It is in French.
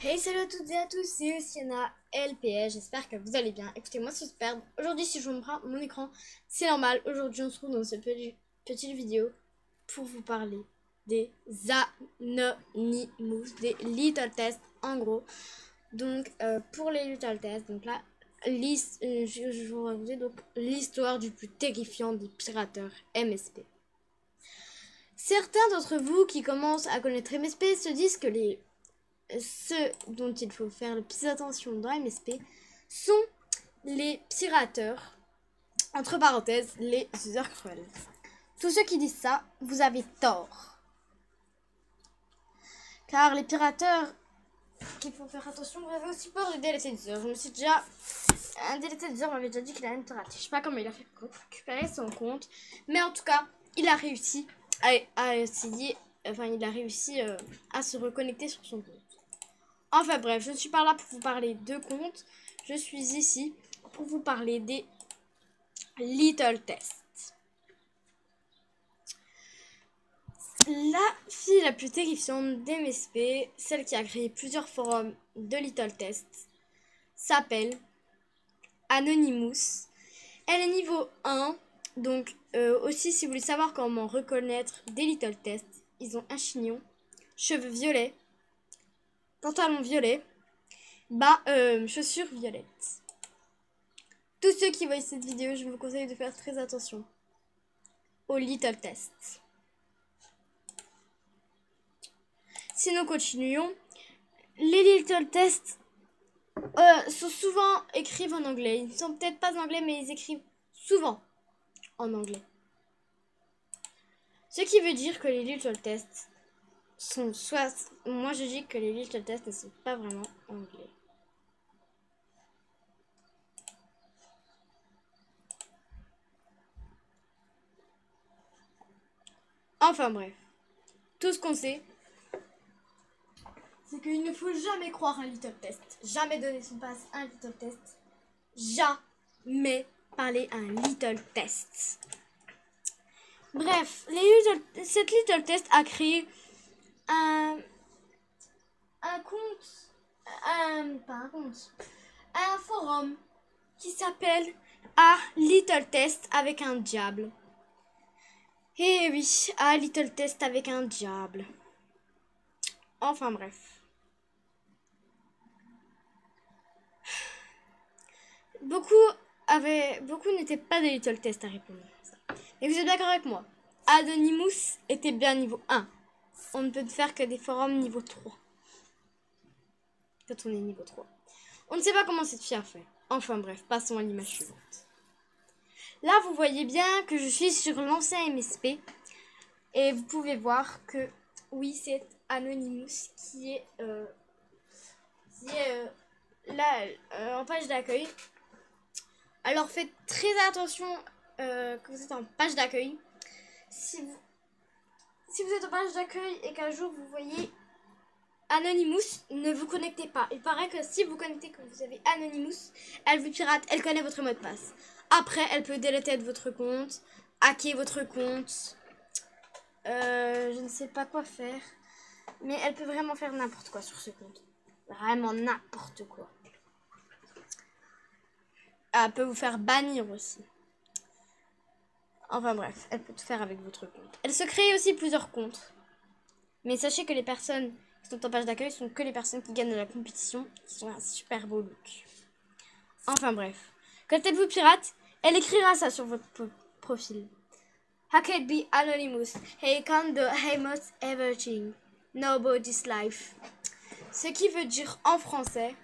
Hey, salut à toutes et à tous, c'est Oceana LPS, j'espère que vous allez bien. Écoutez, moi c'est super. Aujourd'hui, si je vous montre mon écran, c'est normal. Aujourd'hui, on se retrouve dans cette petite vidéo pour vous parler des Anonymous, des Little Tests en gros. Donc, pour les Little Tests, donc là, je vous raconter donc l'histoire du plus terrifiant des pirateurs MSP. Certains d'entre vous qui commencent à connaître MSP se disent que ceux dont il faut faire le plus attention dans MSP sont les pirateurs, entre parenthèses, les users cruels. Tous ceux qui disent ça, vous avez tort. Car les pirateurs qu'il faut faire attention, vous avez aussi peur du délaissé d'user. Je me suis déjà... Un délaissé d'user m'avait déjà dit qu'il allait me pirater. Je sais pas comment il a fait pour récupérer son compte. Mais en tout cas, il a réussi à essayer... Enfin, il a réussi à se reconnecter sur son compte. Enfin bref, je ne suis pas là pour vous parler de comptes. Je suis ici pour vous parler des Little Tests. La fille la plus terrifiante d'MSP, celle qui a créé plusieurs forums de Little Tests, s'appelle Anonymous. Elle est niveau 1. Donc aussi, si vous voulez savoir comment reconnaître des Little Tests, ils ont un chignon, cheveux violets, pantalon violet, chaussures violettes. Tous ceux qui voient cette vidéo, je vous conseille de faire très attention aux Little Tests. Sinon, continuons. Les Little Tests sont souvent écrits en anglais. Ils ne sont peut-être pas anglais, mais ils écrivent souvent en anglais. Ce qui veut dire que les Little Tests sont soit... Moi, je dis que les Little Tests ne sont pas vraiment anglais. Enfin bref, tout ce qu'on sait, c'est qu'il ne faut jamais croire à un Little Test. Jamais donner son pass à un Little Test. Jamais parler à un Little Test. Bref, cette Little Test a créé un forum qui s'appelle A Little Test avec un diable. Eh oui, A Little Test avec un diable. Enfin bref. Beaucoup n'étaient pas des Little Tests à répondre à ça. Mais vous êtes d'accord avec moi? Anonymous était bien niveau 1. On ne peut faire que des forums niveau 3. Quand on est niveau 3. On ne sait pas comment cette fille a fait. Enfin bref, passons à l'image suivante. Là, vous voyez bien que je suis sur l'ancien MSP. Et vous pouvez voir que, oui, c'est Anonymous qui est là en page d'accueil. Alors faites très attention que vous êtes en page d'accueil. Si vous êtes en page d'accueil et qu'un jour vous voyez Anonymous, ne vous connectez pas. Il paraît que si vous connectez, que vous avez Anonymous, elle vous pirate, elle connaît votre mot de passe. Après, elle peut déléter votre compte, hacker votre compte. Je ne sais pas quoi faire. Mais elle peut vraiment faire n'importe quoi sur ce compte. Vraiment n'importe quoi. Elle peut vous faire bannir aussi. Enfin bref, elle peut tout faire avec votre compte. Elle se crée aussi plusieurs comptes. Mais sachez que les personnes qui sont en page d'accueil sont que les personnes qui gagnent de la compétition, qui sont un super beau look. Enfin bref. Quand elle vous pirate, elle écrira ça sur votre profil. Hacked be Anonymous. He can do almost everything. Nobody's life. Ce qui veut dire en français,